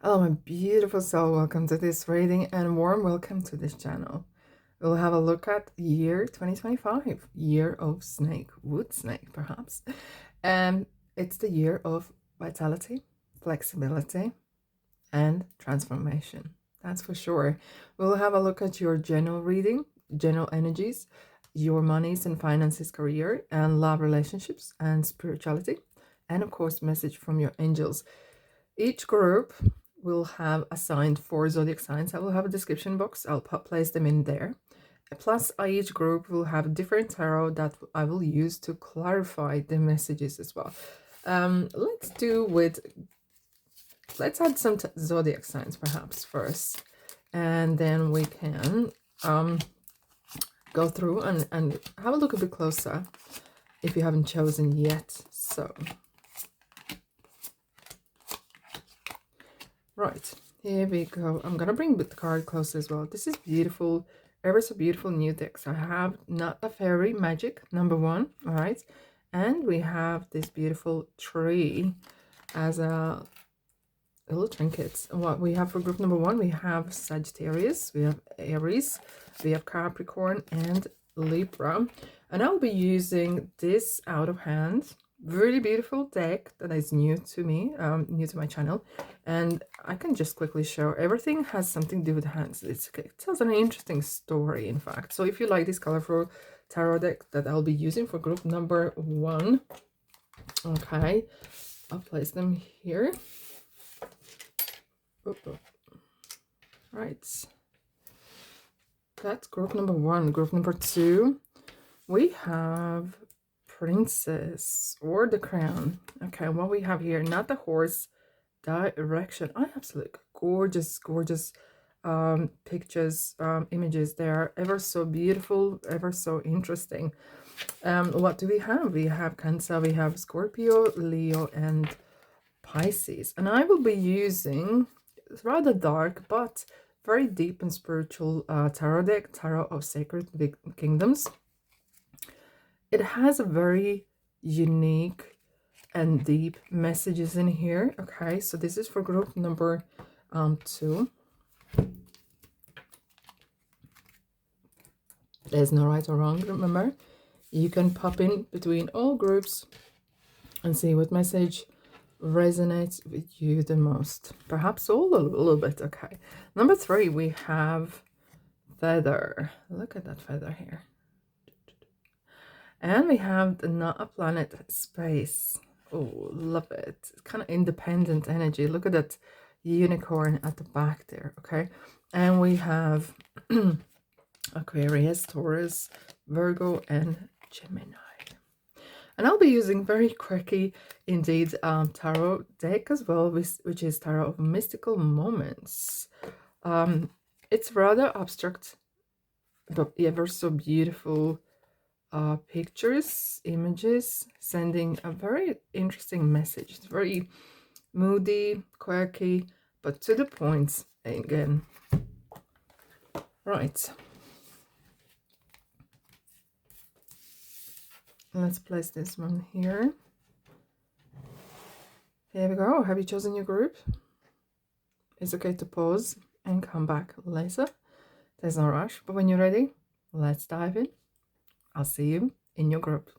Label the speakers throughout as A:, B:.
A: Hello, my beautiful soul. Welcome to this reading and warm welcome to this channel. We'll have a look at year 2025, year of snake, wood snake perhaps. And it's the year of vitality, flexibility, and transformation. That's for sure. We'll have a look at your general reading, general energies, your monies and finances, career, and love relationships and spirituality. And of course, message from your angels. Each group will have assigned 4 zodiac signs. I will have a description box. I'll place them in there. Plus, each group will have a different tarot that I will use to clarify the messages as well. Let's add some zodiac signs perhaps first, and then we can go through and have a look a bit closer if you haven't chosen yet. So right, here we go. I'm gonna bring the card closer as well. This is beautiful, ever so beautiful new decks. I have Not a Fairy Magic, number 1, all right, and we have this beautiful tree as a little trinkets. What we have for group number 1, we have Sagittarius, we have Aries, we have Capricorn, and Libra. And I'll be using this out of hand, really beautiful deck that is new to me, new to my channel. And I can just quickly show everything has something to do with hands. It tells an interesting story, in fact. So if you like this colorful tarot deck that I'll be using for group number 1, okay, I'll place them here. Right, that's group number 1. Group number 2, we have Princess or the Crown. Okay, what we have here, not the horse, direction. I absolutely gorgeous pictures, images. They are ever so beautiful, ever so interesting. What do we have? We have Cancer, we have Scorpio, Leo, and Pisces. And I will be using, it's rather dark but very deep and spiritual tarot deck, Tarot of Sacred Kingdoms. It has a very unique and deep messages in here. Okay, so this is for group number 2. There's no right or wrong, remember. You can pop in between all groups and see what message resonates with you the most. Perhaps all a little bit. Okay, number 3, we have feather. Look at that feather here. And we have the Not a Planet Space. Oh, love it. It's kind of independent energy. Look at that unicorn at the back there. Okay, and we have Aquarius, Taurus, Virgo, and Gemini. And I'll be using very quirky indeed tarot deck as well, which is Tarot of Mystical Moments. It's rather abstract, but ever so beautiful pictures, images, sending a very interesting message. It's very moody, quirky, but to the point again. Right. Let's place this one here. Here we go. Have you chosen your group? It's okay to pause and come back later. There's no rush, but when you're ready, let's dive in. I'll see you in your group.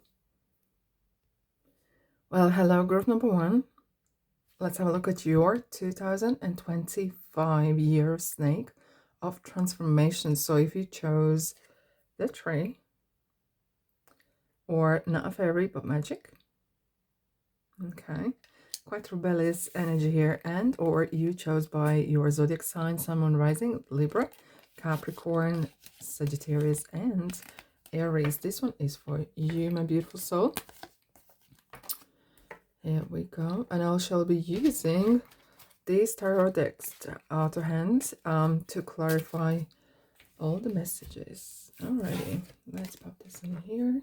A: Well, hello, group number 1. Let's have a look at your 2025 year of snake of transformation. So if you chose the tree, or Not a Fairy but Magic, okay, quite rebellious energy here, and or you chose by your zodiac sign, Sun, Moon, Rising, Libra, Capricorn, Sagittarius, and Aries. This one is for you, my beautiful soul. Here we go. And I shall be using these tarot decks out of hand to clarify all the messages. Alrighty, let's pop this in here.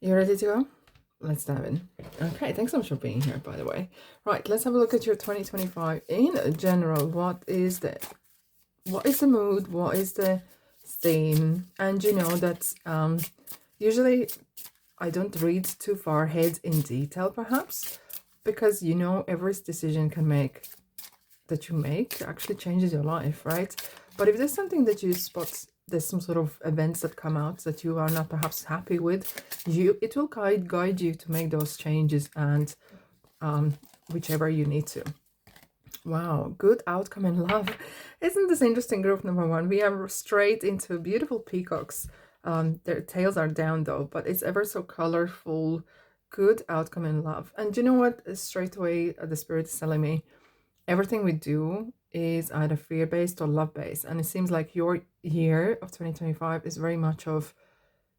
A: You ready to go? Let's dive in. Okay, thanks so much for being here, by the way. Right, let's have a look at your 2025 in general. What is the mood? What is the theme? And you know that usually I don't read too far ahead in detail, perhaps, because you know every decision can make that you make actually changes your life, right? But if there's something that you spot, there's some sort of events that come out that you are not perhaps happy with, it will guide you to make those changes, and whichever you need to. Wow, good outcome in love. Isn't this interesting? Group number one, we are straight into beautiful peacocks. Their tails are down though, but it's ever so colorful. Good outcome in love. And you know what? Straight away, the spirit is telling me everything we do is either fear-based or love-based. And it seems like your year of 2025 is very much of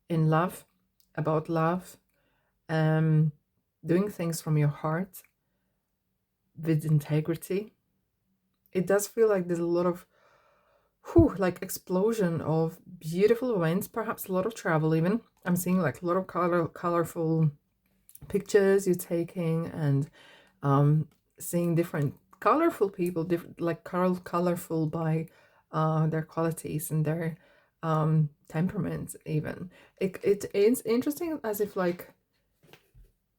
A: in love, about love, doing things from your heart with integrity. It does feel like there's a lot of like explosion of beautiful events, perhaps a lot of travel even. I'm seeing like a lot of colorful pictures you're taking, and seeing different colorful people, different like colorful by their qualities and their temperaments even. It is interesting, as if like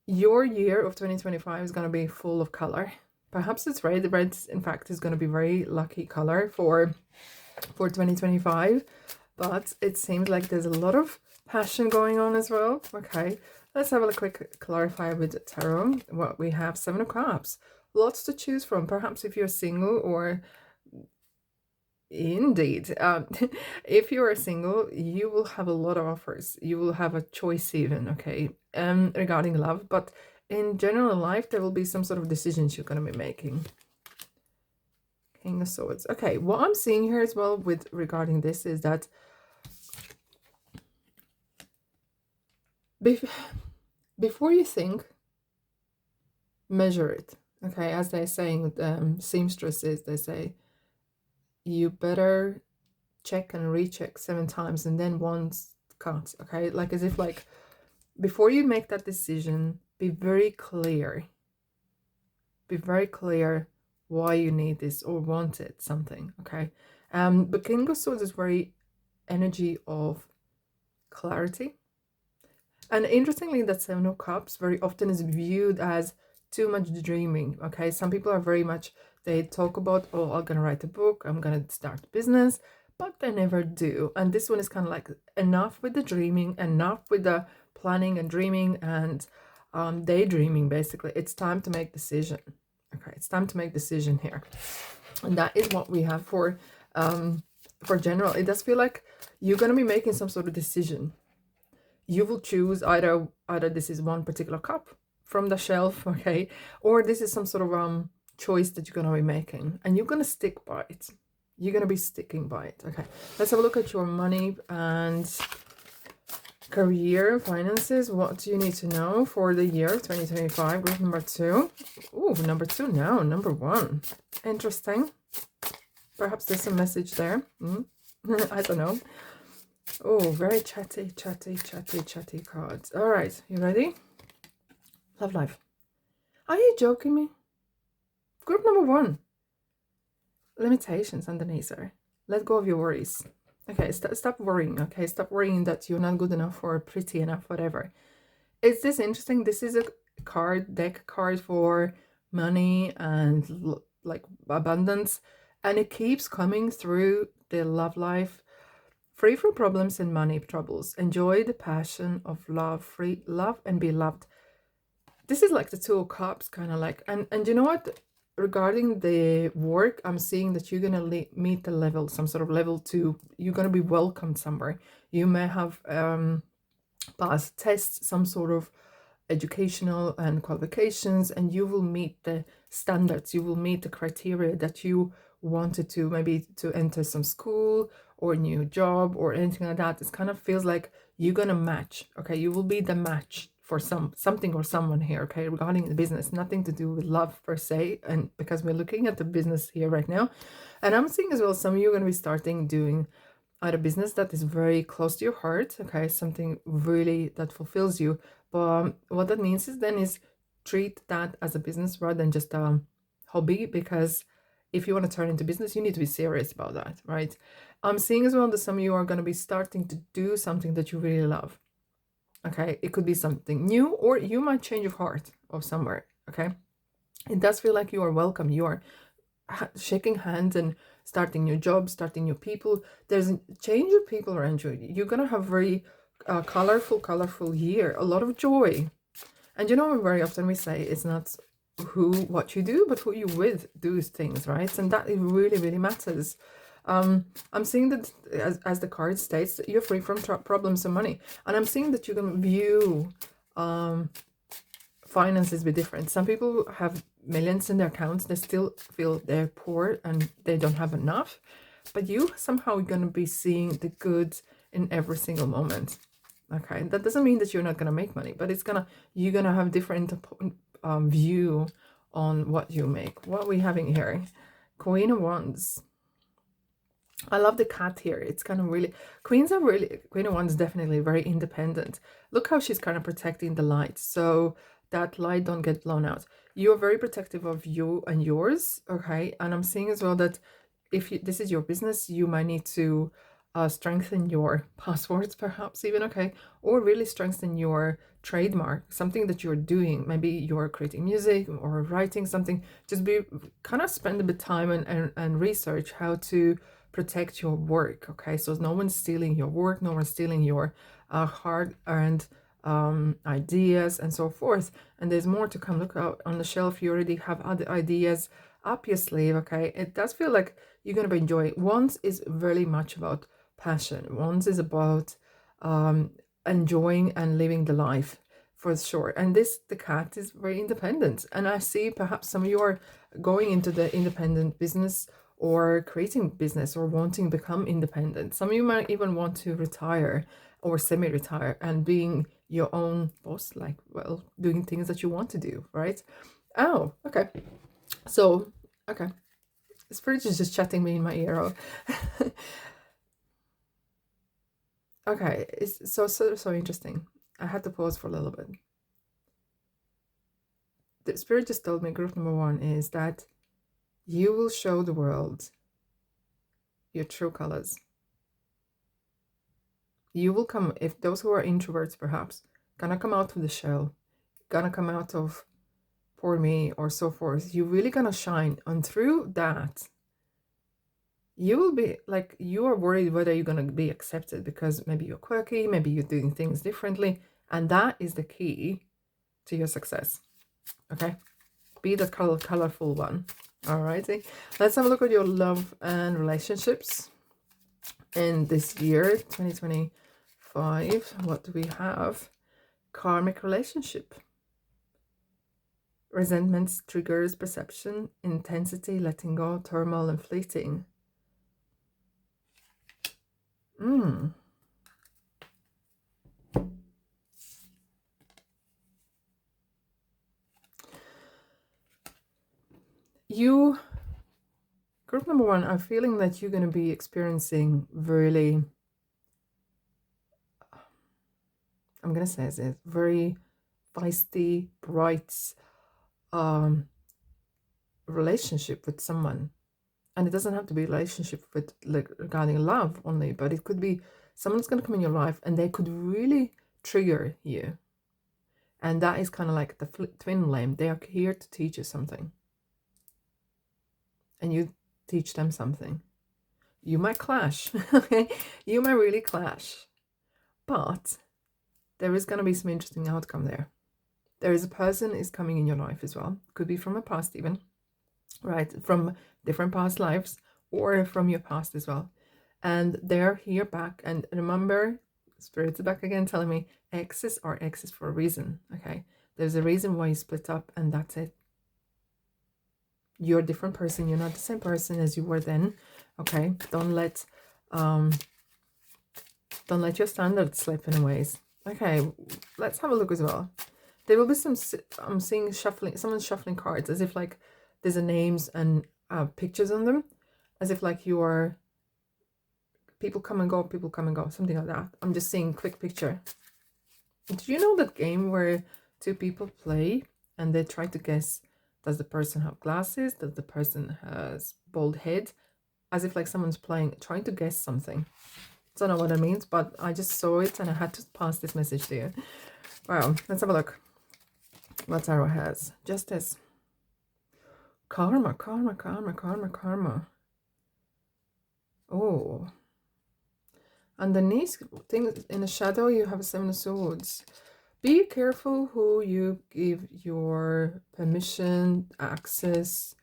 A: your year of 2025 is going to be full of color. Perhaps it's red. The red, in fact, is going to be very lucky color for 2025. But it seems like there's a lot of passion going on as well. Okay, let's have a quick clarifier with tarot. What we have, 7 of Cups. Lots to choose from. Perhaps if you're single, or indeed, if you are single, you will have a lot of offers. You will have a choice even, okay, regarding love. But in general life, there will be some sort of decisions you're going to be making. King of Swords. Okay, what I'm seeing here as well with regarding this is that before you think, measure it. Okay, as they're saying, seamstresses, they say, you better check and recheck 7 times and then once cut. Okay, like as if like before you make that decision, be very clear. Be very clear why you need this or wanted something. Okay, but King of Swords is very energy of clarity. And interestingly, that 7 of Cups very often is viewed as too much dreaming. Okay, some people are very much, they talk about, oh, I'm gonna write a book, I'm gonna start a business, but they never do. And this one is kind of like, enough with the dreaming, enough with the planning and dreaming and daydreaming. Basically, it's time to make decision. Okay, it's time to make decision here, and that is what we have for general. It does feel like you're gonna be making some sort of decision. You will choose either this is one particular cup from the shelf, okay, or this is some sort of choice that you're gonna be making, and you're gonna stick by it. You're gonna be sticking by it. Okay, let's have a look at your money and career, finances. What do you need to know for the year 2025? Group number 2. Oh, number 2 now, number 1. Interesting. Perhaps there's a message there. I don't know. Oh, very chatty cards. All right, you ready? Love life. Are you joking me? Group number 1. Limitations underneath there. Let go of your worries. Okay, stop worrying. Okay, stop worrying that you're not good enough or pretty enough, whatever. Is this interesting? This is a deck card for money and like abundance, and it keeps coming through the love life. Free from problems and money troubles. Enjoy the passion of love. Free love and be loved. This is like the 2 of Cups, kind of like, and you know what? Regarding the work, I'm seeing that you're gonna meet the level, some sort of level 2. You're gonna be welcomed somewhere. You may have passed tests, some sort of educational and qualifications, and you will meet the standards. You will meet the criteria that you wanted to, maybe to enter some school or a new job or anything like that. It kind of feels like you're gonna match. Okay, you will be the match for something or someone here. Okay, regarding the business, nothing to do with love per se, and because we're looking at the business here right now. And I'm seeing as well, some of you are going to be starting doing either business that is very close to your heart. Okay, something really that fulfills you. But what that means is treat that as a business rather than just a hobby, because if you want to turn into business, you need to be serious about that, right? I'm seeing as well that some of you are going to be starting to do something that you really love. Okay, it could be something new, or you might change your heart of somewhere. Okay, it does feel like you are welcome. You are shaking hands and starting new jobs, starting new people. There's a change of people around you. You're gonna have very colorful year, a lot of joy. And you know, very often we say it's not what you do, but who you with do things, right? And that really matters. I'm seeing that as the card states, that you're free from problems and money, and I'm seeing that you can view finances be different. Some people have millions in their accounts, they still feel they're poor and they don't have enough, but you somehow are going to be seeing the good in every single moment. Okay, that doesn't mean that you're not going to make money, but you're going to have different view on what you make. What are we having here? Queen of Wands. I love the cat here. It's kind of really, Queen of Wands definitely very independent. Look how she's kind of protecting the light, so that light don't get blown out. You're very protective of you and yours, okay? And I'm seeing as well that if this is your business, you might need to strengthen your passwords, perhaps even, okay? Or really strengthen your trademark, something that you're doing. Maybe you're creating music or writing something. Just kind of spend a bit of time and research how to protect your work, okay? So no one's stealing your work, no one's stealing your hard-earned ideas and so forth. And there's more to come. Look out on the shelf, you already have other ideas up your sleeve, okay? It does feel like you're going to be enjoying. Wands is very much about passion. Wands is about enjoying and living the life, for sure. And the cat is very independent, and I see perhaps some of you are going into the independent business or creating business or wanting to become independent. Some of you might even want to retire or semi-retire and being your own boss, like, well, doing things that you want to do, right? Oh, okay. So, okay. Spirit is just chatting me in my ear. Okay, it's so interesting. I had to pause for a little bit. The Spirit just told me group number 1 is that you will show the world your true colors. You will come, if those who are introverts perhaps, gonna come out of the shell, gonna come out of poor me or so forth. You're really gonna shine, and through that, you will be like, you are worried whether you're gonna be accepted because maybe you're quirky, maybe you're doing things differently, and that is the key to your success. Okay, be that colorful one. Alrighty, let's have a look at your love and relationships in this year 2025. What do we have? Karmic relationship. Resentments, triggers, perception, intensity, letting go, turmoil, and fleeting. You, group number 1, are feeling that you're going to be experiencing really, I'm going to say this, very feisty, bright relationship with someone. And it doesn't have to be a relationship with, like, regarding love only, but it could be someone's going to come in your life and they could really trigger you. And that is kind of like the twin flame. They are here to teach you something. And you teach them something. You might clash, okay? You might really clash. But there is going to be some interesting outcome there. There is a person is coming in your life as well. Could be from a past even, right? From different past lives or from your past as well. And they're here back. And remember, Spirit's back again telling me exes are exes for a reason, okay? There's a reason why you split up, and that's it. You're a different person. You're not the same person as you were then, okay? Don't let your standards slip in ways. Okay, let's have a look as well. There will be some, I'm seeing shuffling, someone's shuffling cards as if like there's a names and pictures on them, as if like you are, people come and go, something like that. I'm just seeing quick picture. Do you know that game where 2 people play and they try to guess, does the person have glasses? Does the person has bald head? As if like someone's trying to guess something. Don't know what it means, but I just saw it and I had to pass this message to you. Wow, let's have a look. What tarot has? Justice. Karma, karma, karma, karma, karma. Oh. Underneath things in the shadow, you have a Seven of Swords. Be careful who you give your permission, access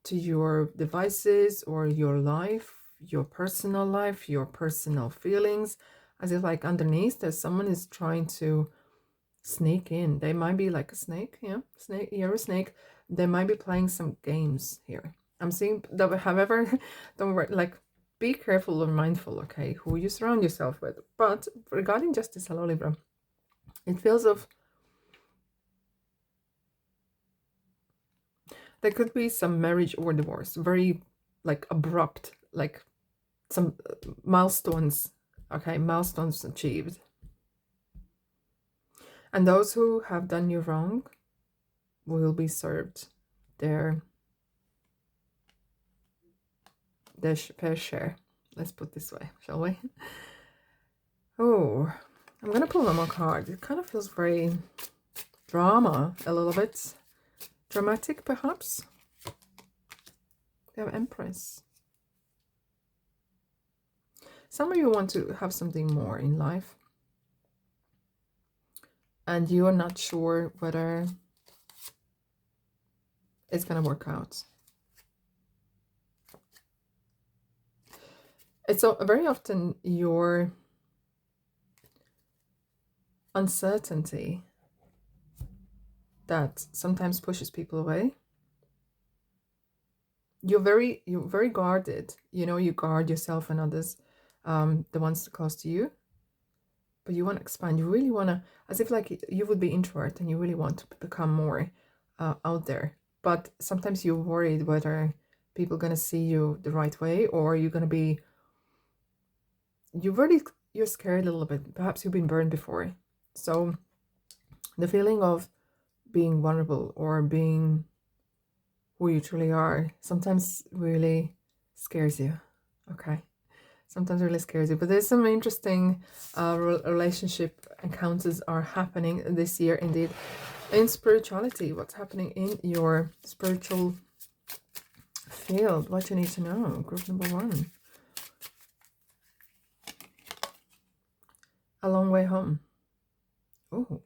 A: to your devices or your life, your personal feelings. As if like underneath there's someone is trying to sneak in. They might be like a snake, yeah, snake, you're a snake. They might be playing some games here. I'm seeing that, however, don't worry, like be careful or mindful, okay, who you surround yourself with. But regarding justice, hello Libra, it feels of there could be some marriage or divorce, very like abrupt, like some milestones, okay, milestones achieved. And those who have done you wrong will be served their fair share. Let's put it this way, shall we? Oh, I'm gonna pull one more card. It kind of feels very drama, a little bit dramatic, perhaps. We have Empress. Some of you want to have something more in life, and you are not sure whether it's gonna work out. It's very often your uncertainty that sometimes pushes people away. You're very guarded, you know, you guard yourself and others, the ones close to you, but you want to expand. You really want to, as if like you would be introvert and you really want to become more out there, but sometimes you're worried whether people are going to see you the right way, or you're going to be, you're scared a little bit. Perhaps you've been burned before, so the feeling of being vulnerable or being who you truly are sometimes really scares you, okay? Sometimes really scares you. But there's some interesting relationship encounters are happening this year indeed. In spirituality, what's happening in your spiritual field, what you need to know. Group number 1. A long way home. Oh,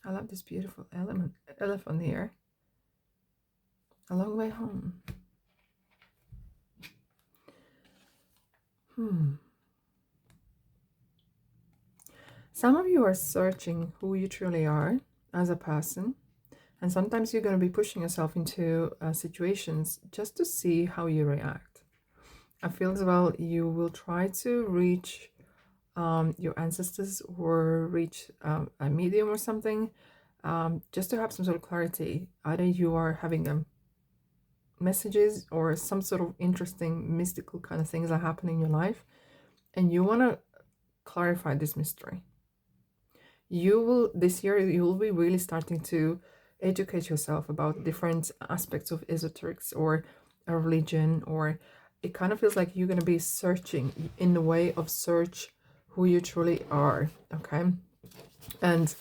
A: I love this beautiful elephant here. A long way home. Some of you are searching who you truly are as a person, and sometimes you're going to be pushing yourself into situations just to see how you react. I feel as well you will try to reach your ancestors or reach a medium or something, just to have some sort of clarity. Either you are having messages or some sort of interesting mystical kind of things are happening in your life, and you want to clarify this mystery. You will, this year, you will be really starting to educate yourself about different aspects of esoterics or a religion, or it kind of feels like you're going to be searching in the way of search who you truly are, okay? And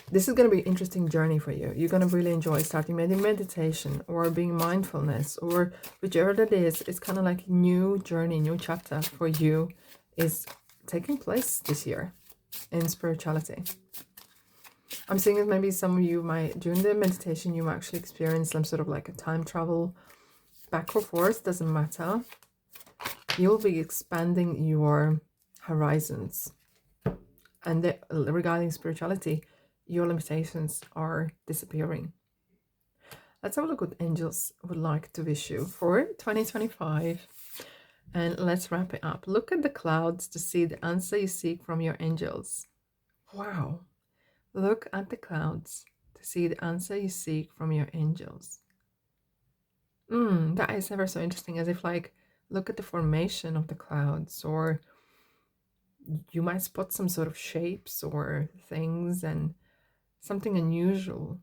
A: this is going to be an interesting journey for you. You're going to really enjoy starting maybe meditation or being mindfulness or whichever that is. It's kind of like a new journey, new chapter for you is taking place this year in spirituality. I'm seeing that maybe some of you might, during the meditation, you might actually experience some sort of like a time travel back or forth, doesn't matter. You'll be expanding your horizons. And regarding spirituality, your limitations are disappearing. Let's have a look what angels would like to wish you for 2025. And let's wrap it up. Look at the clouds to see the answer you seek from your angels. Wow. Look at the clouds to see the answer you seek from your angels. That is ever so interesting, as if like, look at the formation of the clouds, or you might spot some sort of shapes or things and something unusual.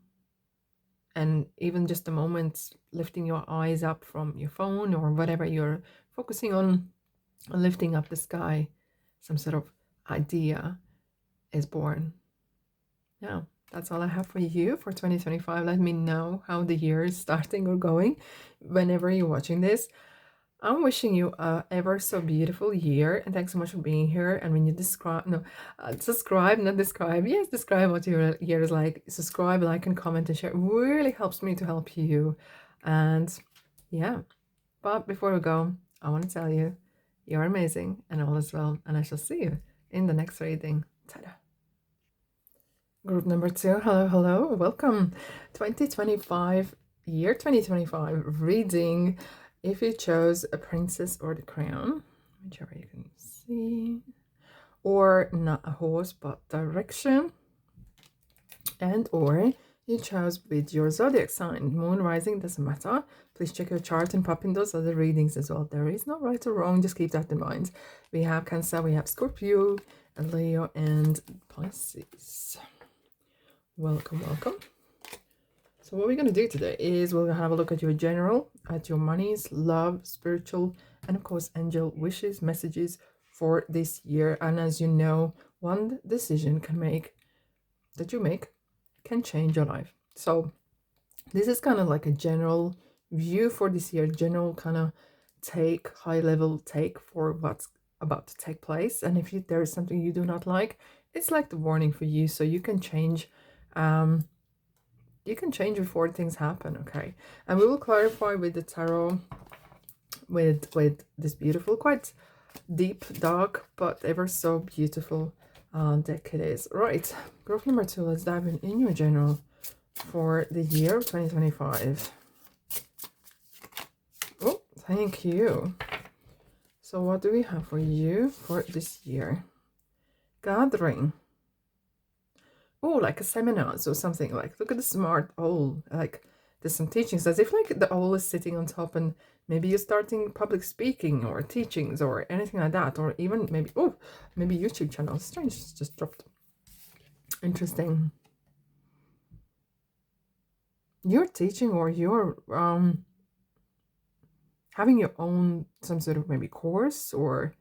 A: And even just a moment lifting your eyes up from your phone or whatever you're focusing on, lifting up the sky, some sort of idea is born. Yeah, That's all I have for you for 2025. Let me know how the year is starting or going whenever you're watching this. I'm wishing you a ever so beautiful year, and thanks so much for being here. And when you subscribe, not describe. Yes, describe what your year is like. Subscribe, like, and comment and share. It really helps me to help you. And yeah, but before we go, I want to tell you, you're amazing and all is well. And I shall see you in the next reading. Ta-da! Group number 2, hello, welcome. 2025, year 2025 reading. If you chose a princess or the crown, whichever you can see, or not a horse but direction, and or you chose with your zodiac sign, moon, rising, doesn't matter. Please check your chart and pop in those other readings as well. There is no right or wrong, just keep that in mind. We have Cancer, we have Scorpio, and Leo, and Pisces. Welcome, welcome. So what we're going to do today is we're going to have a look at your general, at your monies, love, spiritual, and of course angel wishes, messages for this year. And as you know, one decision that you make can change your life. So this is kind of like a general view for this year, general kind of high level take for what's about to take place. And if there is something you do not like, it's like the warning for you, so you can change. You can change before things happen, okay? And we will clarify with the tarot, with this beautiful, quite deep, dark, but ever so beautiful deck it is. Right, group number 2, let's dive in your general for the year of 2025. Oh, thank you. So what do we have for you for this year? Gathering. Oh, like a seminar or something. Like, look at the smart owl. Like, there's some teachings, as if like the owl is sitting on top, and maybe you're starting public speaking or teachings or anything like that, or even maybe YouTube channel. Strange, just dropped. Interesting. You're teaching, or you're having your own some sort of maybe course, or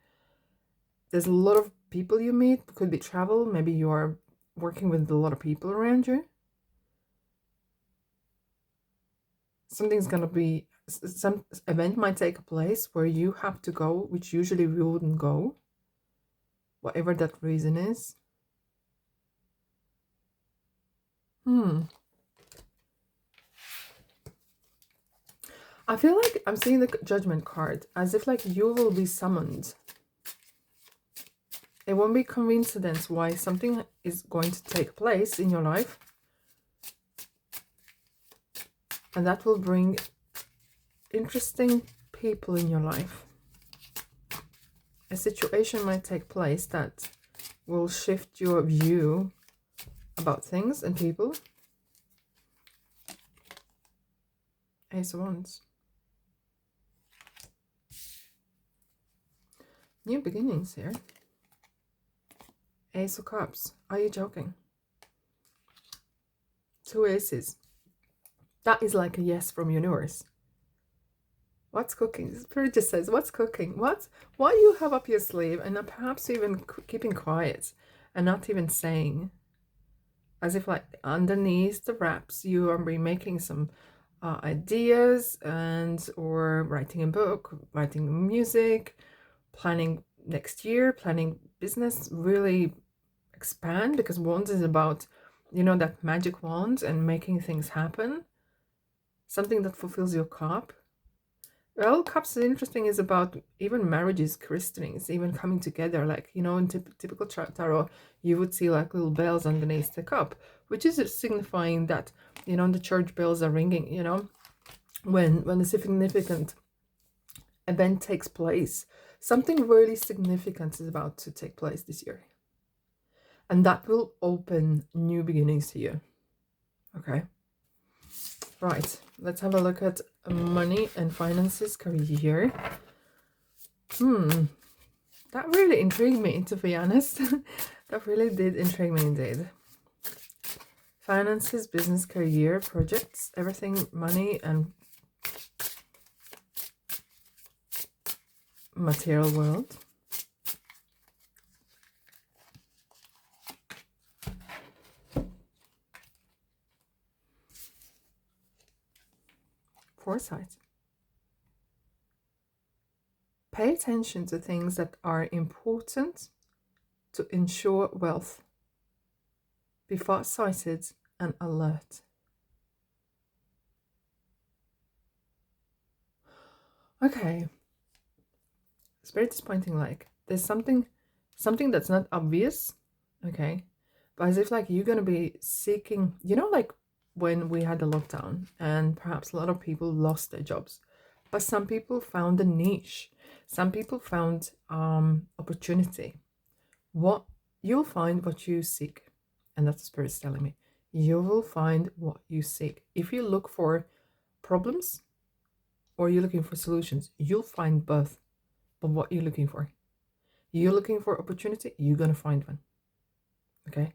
A: there's a lot of people you meet. Could be travel. Maybe you are working with a lot of people around you. Something's gonna be, some event might take place where you have to go, which usually we wouldn't go, whatever that reason is. I feel like I'm seeing the Judgment card as if like you will be summoned. It won't be coincidence why something is going to take place in your life, and that will bring interesting people in your life. A situation might take place that will shift your view about things and people. Ace of Wands. New beginnings here. Ace of Cups. Are you joking? 2 aces. That is like a yes from universe. What's cooking? Spirit just says, what's cooking? What you have up your sleeve, and perhaps even keeping quiet and not even saying, as if like underneath the wraps you are making some ideas, and or writing a book, writing music, planning next year, planning business, really expand, because wands is about, you know, that magic wand and making things happen, something that fulfills your cup. Well, cups is interesting, is about even marriages, christenings, even coming together. Like, you know, in typical tarot, you would see like little bells underneath the cup, which is signifying that, you know, the church bells are ringing, you know, when a significant event takes place. Something really significant is about to take place this year. And that will open new beginnings to you. Okay. Right. Let's have a look at money and finances, career. That really intrigued me, to be honest. That really did intrigue me indeed. Finances, business, career, projects, everything, money and material world. foresight. Pay attention to things that are important to ensure wealth. Be far-sighted and alert. Okay. Spirit is pointing like there's something that's not obvious, okay? But as if like you're gonna be seeking, like when we had the lockdown and perhaps a lot of people lost their jobs. But some people found a niche. Some people found opportunity. What you'll find what you seek. And that's the Spirit's telling me. You will find what you seek. If you look for problems or you're looking for solutions, you'll find both. But what you're looking for. You're looking for opportunity, you're going to find one. Okay?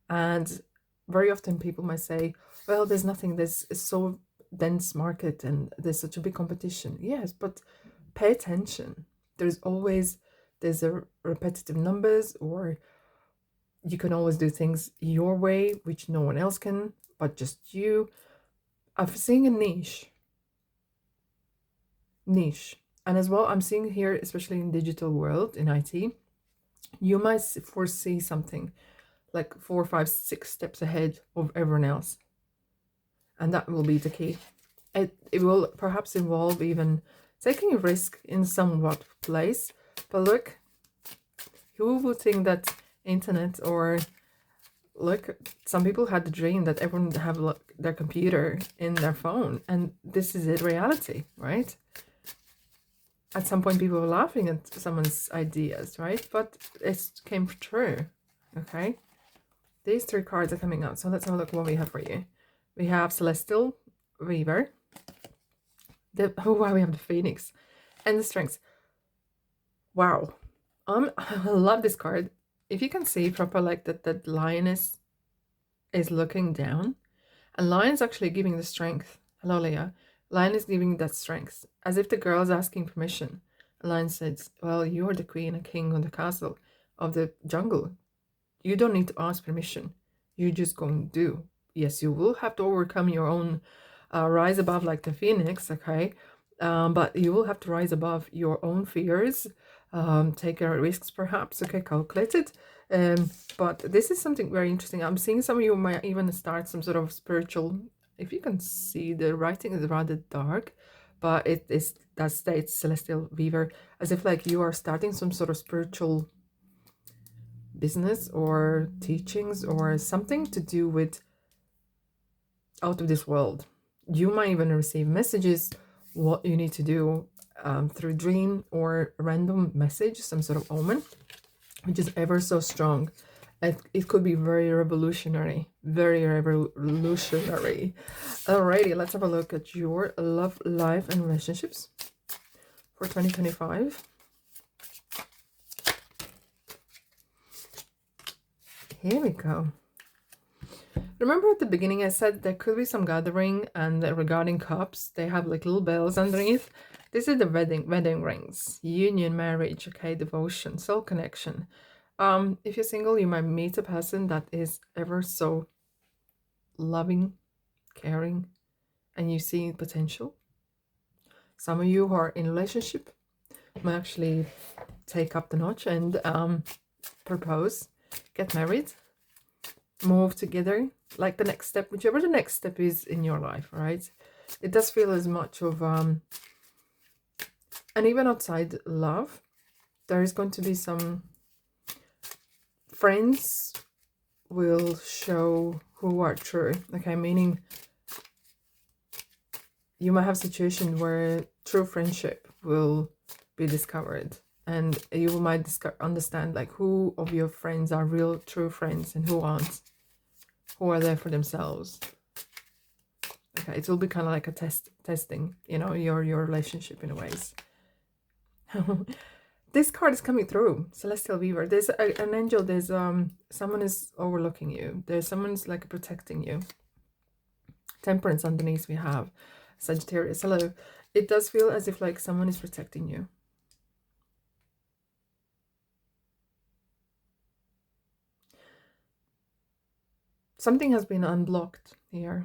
A: And very often people might say, well, there's nothing, there's so dense market and there's such a big competition. Yes, but pay attention. There's a repetitive numbers, or you can always do things your way, which no one else can, but just you. I'm seeing a niche. And as well, I'm seeing here, especially in digital world, in IT, you might foresee something like 4, 5, 6 steps ahead of everyone else. And that will be the key. It will perhaps involve even taking a risk in somewhat place. But look, who would think that internet, or look, some people had the dream that everyone would have their computer in their phone. And this is it, reality, right? At some point, people were laughing at someone's ideas, right? But it came true, okay? These 3 cards are coming out, so let's have a look what we have for you. We have Celestial Weaver. Oh, wow, we have the Phoenix and the Strengths. Wow. I love this card. If you can see proper, like that lioness is looking down. And lion is actually giving the strength. Hello, Leah. Lion is giving that strength, as if the girl is asking permission. Lion says, well, you're the queen and king of the castle of the jungle. You don't need to ask permission. You just go and do. Yes, you will have to overcome your own, rise above like the phoenix, okay? But you will have to rise above your own fears, take risks perhaps, okay, calculated. But this is something very interesting. I'm seeing some of you might even start some sort of spiritual, if you can see, the writing is rather dark, but that states Celestial Weaver, as if like you are starting some sort of spiritual business or teachings or something to do with out of this world. You might even receive messages what you need to do through dream or random message, some sort of omen, which is ever so strong. It could be very revolutionary, very revolutionary. Alrighty, let's have a look at your love, life, and relationships for 2025. Here we go. Remember at the beginning I said there could be some gathering, and regarding cups, they have like little bells underneath. This is the wedding rings, union, marriage, okay, devotion, soul connection. If you're single, you might meet a person that is ever so loving, caring, and you see potential. Some of you who are in a relationship might actually take up the notch and propose, get married, move together, like the next step, whichever the next step is in your life, right? It does feel as much of and even outside love, there is going to be some friends will show who are true, okay? Meaning you might have a situation where true friendship will be discovered, and you might understand like who of your friends are real true friends and who aren't, who are there for themselves. Okay, it will be kind of like a testing, your relationship in a ways. This card is coming through, Celestial Weaver. There's an angel, there's someone is overlooking you, there's someone's like protecting you. Temperance underneath we have Sagittarius. Hello. It does feel as if like someone is protecting you. Something has been unblocked here.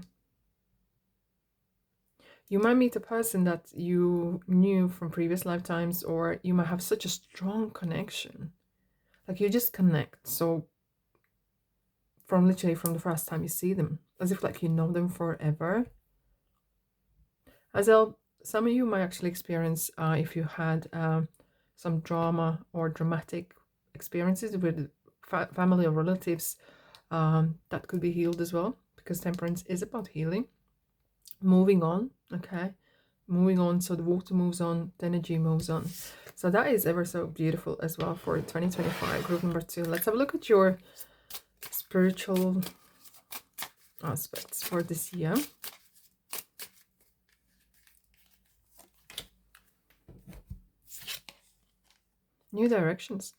A: You might meet a person that you knew from previous lifetimes, or you might have such a strong connection. Like you just connect. So from literally from the first time you see them, as if like you know them forever. As well, some of you might actually experience, if you had some drama or dramatic experiences with family or relatives, that could be healed as well, because temperance is about healing. Moving on, okay? Moving on, so the water moves on, the energy moves on. So that is ever so beautiful as well for 2025, group number 2. Let's have a look at your spiritual aspects for this year. New directions.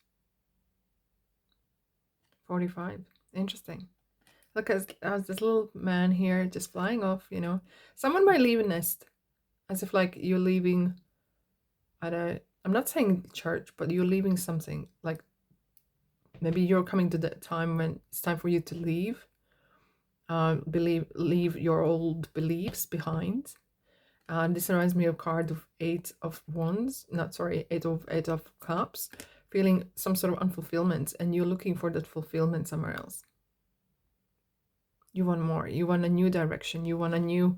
A: 45. Interesting. Look, as this little man here just flying off, you know. Someone might leave a nest, as if like you're leaving at a, I'm not saying church, but you're leaving something. Like maybe you're coming to the time when it's time for you to leave. Leave your old beliefs behind. This reminds me of card of 8 of wands, not sorry, 8 of cups, feeling some sort of unfulfillment, and you're looking for that fulfillment somewhere else. You want more, you want a new direction, you want a new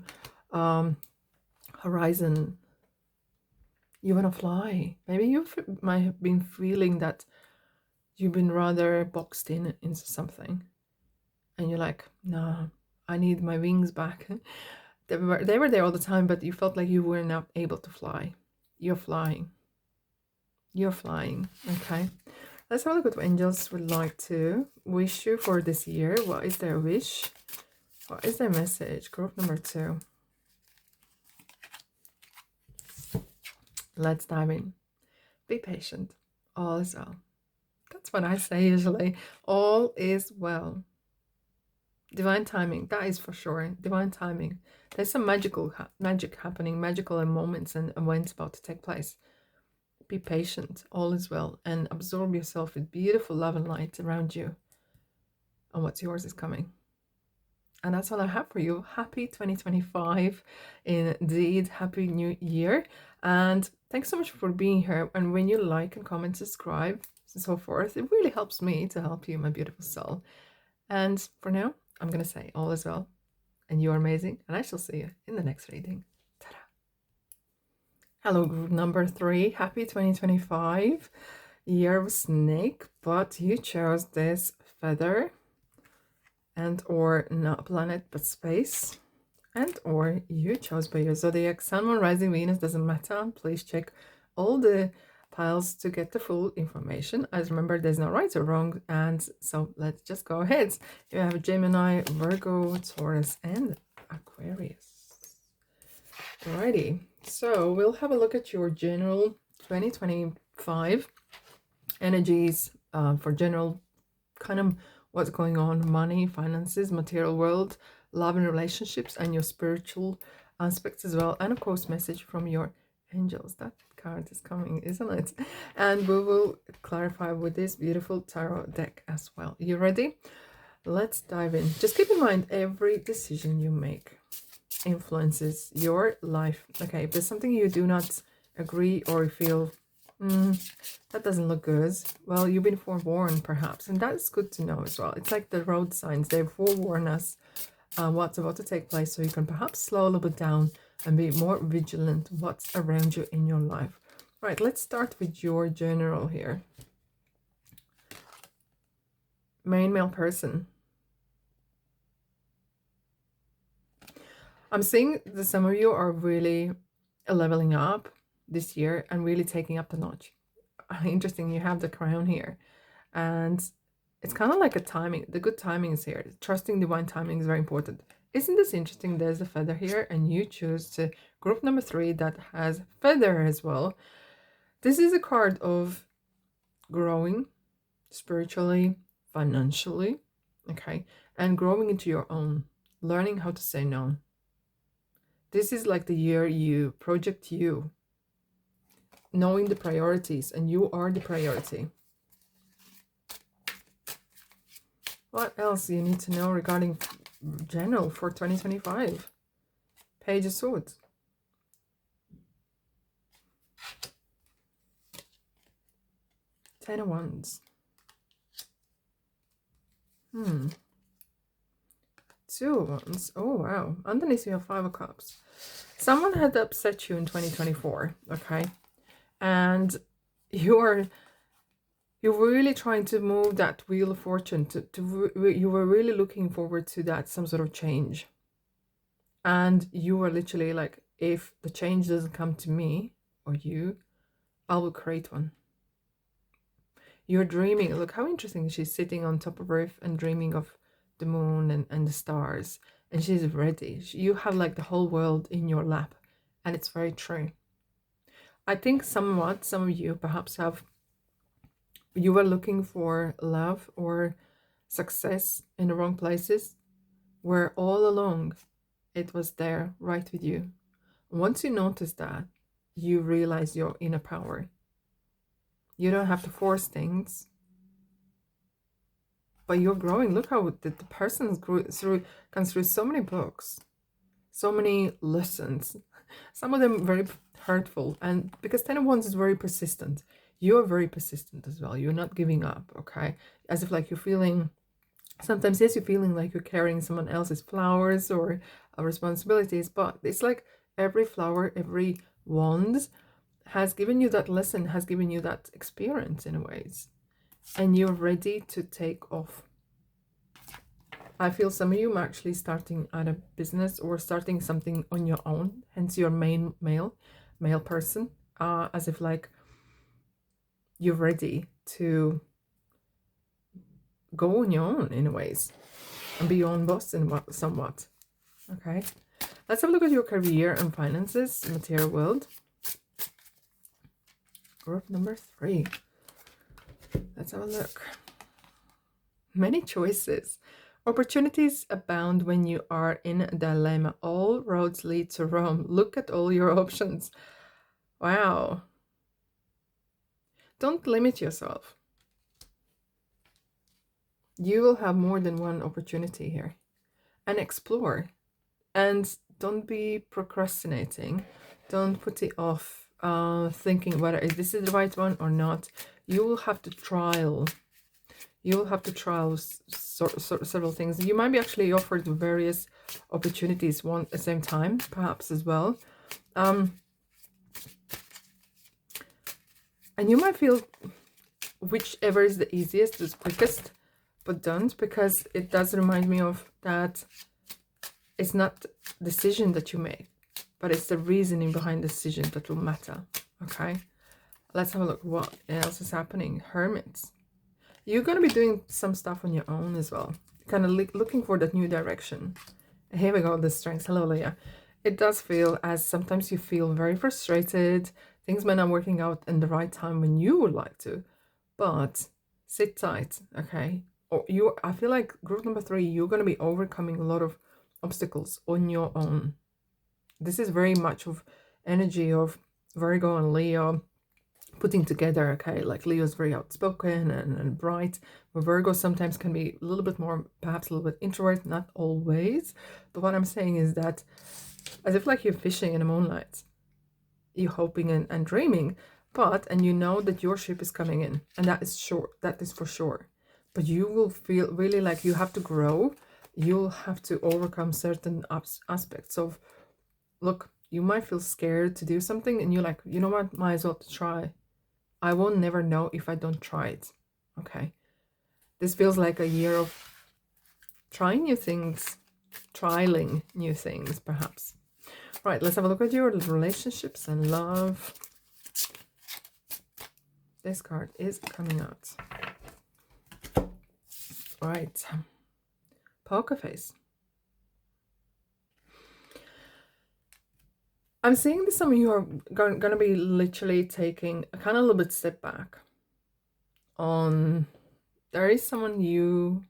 A: horizon, you want to fly. Maybe you might have been feeling that you've been rather boxed in into something, and you're like, no, I need my wings back. They were there all the time, but you felt like you were not able to fly. You're flying. You're flying. Okay. Let's have a look at what angels would like to wish you for this year. What is their wish? What is their message? Group number 2. Let's dive in. Be patient. All is well. That's what I say usually. All is well. Divine timing, that is for sure. Divine timing. There's some magic happening, magical moments and events about to take place. Be patient, all is well, and absorb yourself with beautiful love and light around you. And what's yours is coming. And that's all I have for you. Happy 2025, indeed. Happy New Year. And thanks so much for being here. And when you like and comment, subscribe, and so forth, it really helps me to help you, my beautiful soul. And for now, I'm going to say all is well, and you are amazing, and I shall see you in the next reading. Ta-da! Hello, group number 3. Happy 2025, year of snake, but you chose this feather, and or not planet, but space, and or you chose by your zodiac, sun, moon, rising, Venus, doesn't matter. Please check all the piles to get the full information. As remember, there's no right or wrong, and so let's just go ahead. You have Gemini, Virgo, Taurus, and Aquarius. Alrighty, so we'll have a look at your general 2025 energies for general kind of what's going on, money, finances, material world, love and relationships, and your spiritual aspects as well, and of course message from your angels. That card is coming, isn't it? And we will clarify with this beautiful tarot deck as well. You ready? Let's dive in. Just keep in mind, every decision you make influences your life. Okay, if there's something you do not agree or feel that doesn't look good, well, you've been forewarned perhaps, and that's good to know as well. It's like the road signs, they forewarn us what's about to take place, so you can perhaps slow a little bit down and be more vigilant what's around you in your life. Right, let's start with your general here. Main male person. I'm seeing that some of you are really leveling up this year and really taking up the notch. Interesting, you have the crown here, and it's kind of like a timing. The good timing is here. Trusting divine timing is very important. Isn't this interesting? There's a feather here, and you choose to group number 3 that has feather as well. This is a card of growing spiritually, financially, okay, and growing into your own, learning how to say no. This is like the year you project you, knowing the priorities, and you are the priority. What else you need to know regarding general for 2025? Page of Swords. Ten of Wands. Two of Wands. Oh, wow. Underneath you have Five of Cups. Someone had upset you in 2024, okay? And you're really trying to move that wheel of fortune. You were really looking forward to that, some sort of change. And you were literally like, if the change doesn't come to me or you, I will create one. You're dreaming. Look how interesting. She's sitting on top of Earth and dreaming of the moon and the stars. And she's ready. You have like the whole world in your lap. And it's very true. I think some of you perhaps you were looking for love or success in the wrong places, where all along it was there right with you. Once you notice that, you realize your inner power. You don't have to force things, but you're growing. Look how the person comes through so many books, so many lessons, some of them very hurtful. And because Ten of Wands is very persistent, you're very persistent as well. You're not giving up, okay? As if like you're feeling, sometimes, yes, you're feeling like you're carrying someone else's flowers or responsibilities, but it's like every flower, every wand has given you that lesson, has given you that experience in a ways. And you're ready to take off. I feel some of you are actually starting at a business or starting something on your own, hence your male person, as if like you're ready to go on your own in a ways and be your own boss in somewhat. Okay, let's have a look at your career and finances, material world. Group number 3. Let's have a look. Many choices. Opportunities abound when you are in a dilemma. All roads lead to Rome. Look at all your options. Wow. Don't limit yourself. You will have more than one opportunity here. And explore. And don't be procrastinating. Don't put it off, thinking whether this is the right one or not. You will have to trial. You will have to trial several things. You might be actually offered various opportunities at the same time, perhaps as well. And you might feel whichever is the easiest, is quickest, but don't, because it does remind me of that it's not the decision that you make, but it's the reasoning behind the decision that will matter. Okay, let's have a look what else is happening. Hermits. You're going to be doing some stuff on your own as well, kind of looking for that new direction. Here we go, the strengths. Hello, Leah. It does feel as sometimes you feel very frustrated. Things may not working out in the right time when you would like to, but sit tight, okay? Or I feel like group number 3, you're going to be overcoming a lot of obstacles on your own. This is very much of energy of Virgo and Leo putting together, okay? Like Leo's very outspoken and bright, but Virgo sometimes can be a little bit more, perhaps a little bit introvert, not always. But what I'm saying is that as if like you're fishing in the moonlight, you're hoping and dreaming, and you know that your ship is coming in, and that is for sure. But you will feel really like you have to grow. You'll have to overcome certain aspects of, look, you might feel scared to do something, and you're like, you know what, might as well try. I will never know if I don't try it. Okay, this feels like a year of trying new things, trialing new things, perhaps. Right, let's have a look at your relationships and love. This card is coming out. Right, poker face. I'm seeing that some of you are going to be literally taking a kind of little bit step back on, there is someone you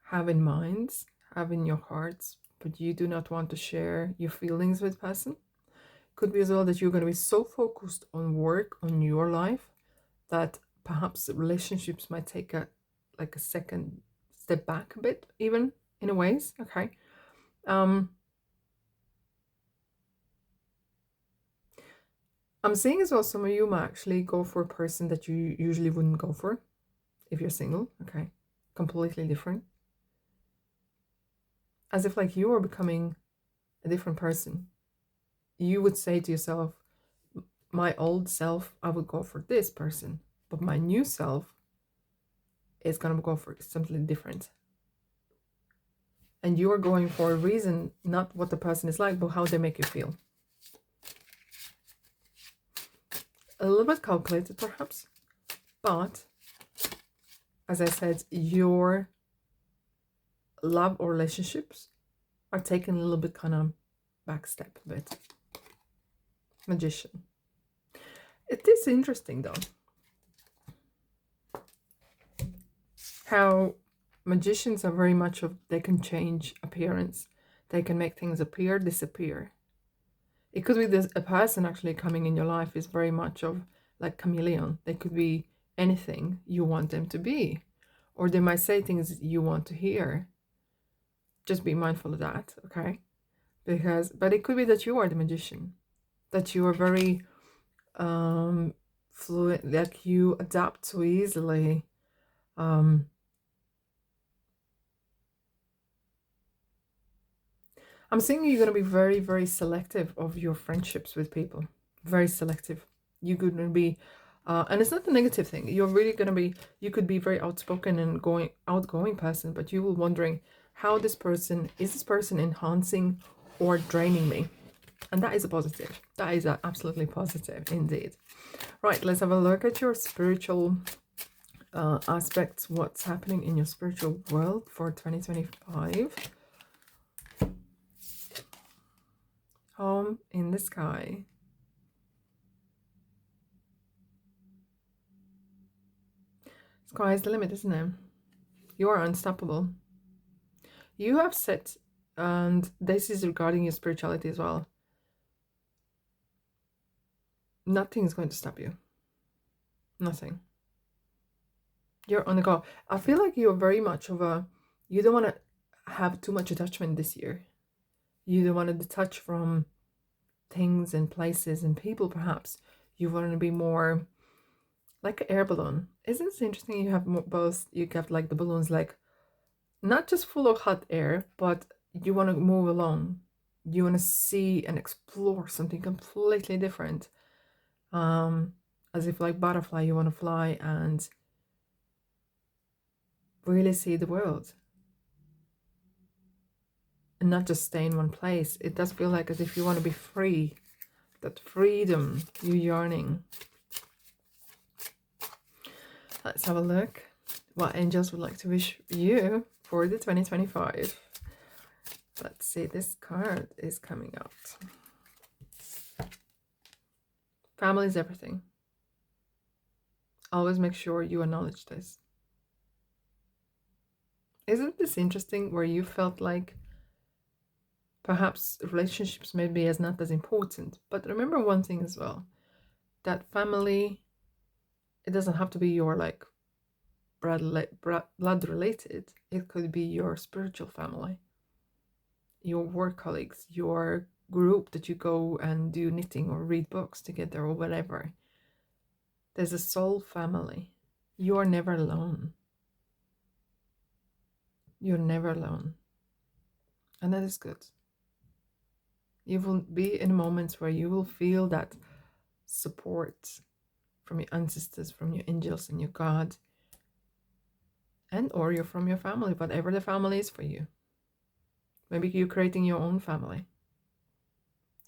A: have in mind, have in your hearts, but you do not want to share your feelings with person. Could be as well that you're going to be so focused on work, on your life, that perhaps relationships might take a second step back a bit, even in a ways. Okay. I'm seeing as well, some of you might actually go for a person that you usually wouldn't go for if you're single. Okay, completely different. As if like you are becoming a different person. You would say to yourself, my old self, I would go for this person, but my new self is going to go for something different. And you are going for a reason, not what the person is like, but how they make you feel. A little bit calculated, perhaps, but as I said, your love or relationships are taking a little bit kind of back step a bit. Magician. It is interesting though, how magicians are very much of, they can change appearance. They can make things appear, disappear. It could be this, a person actually coming in your life is very much of like chameleon. They could be anything you want them to be. Or they might say things you want to hear. Just be mindful of that, okay? But it could be that you are the magician. That you are very fluent, like you adapt so easily. I'm seeing you're going to be very, very selective of your friendships with people. Very selective. You're going to be, and it's not a negative thing. You're really going to be, you could be very outspoken and outgoing person, but you will wondering how is this person enhancing or draining me? And that is a positive. That is absolutely positive indeed. Right, let's have a look at your spiritual aspects. What's happening in your spiritual world for 2025? Home in the sky. Sky is the limit, isn't it? You are unstoppable. You have set, and this is regarding your spirituality as well. Nothing is going to stop you. Nothing. You're on the go. I feel like you're very much of a, you don't want to have too much attachment this year. You don't want to detach from things and places and people, perhaps. You want to be more like an air balloon. Isn't it interesting? You have both, you have like the balloons, like not just full of hot air, but you want to move along. You want to see and explore something completely different. As if like butterfly, you want to fly and really see the world. And not just stay in one place. It does feel like as if you want to be free. That freedom, you yearning. Let's have a look what angels would like to wish you for the 2025. Let's see, this card is coming out. Family is everything. Always make sure you acknowledge this. Isn't this interesting where you felt like perhaps relationships maybe as not as important? But remember one thing as well, that family, it doesn't have to be your like blood related. It could be your spiritual family, your work colleagues, your group that you go and do knitting or read books together or whatever. There's a soul family. You are never alone. You're never alone. And that is good. You will be in moments where you will feel that support from your ancestors, from your angels and your God, and or you're from your family, whatever the family is for you. Maybe you're creating your own family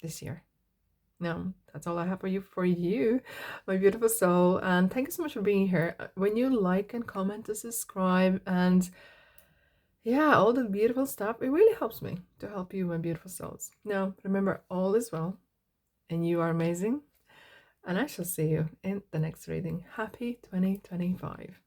A: this year. Now, that's all I have for you, my beautiful soul. And thank you so much for being here. When you like and comment and subscribe and yeah, all the beautiful stuff, it really helps me to help you, my beautiful souls. Now, remember, all is well and you are amazing. And I shall see you in the next reading. Happy 2025.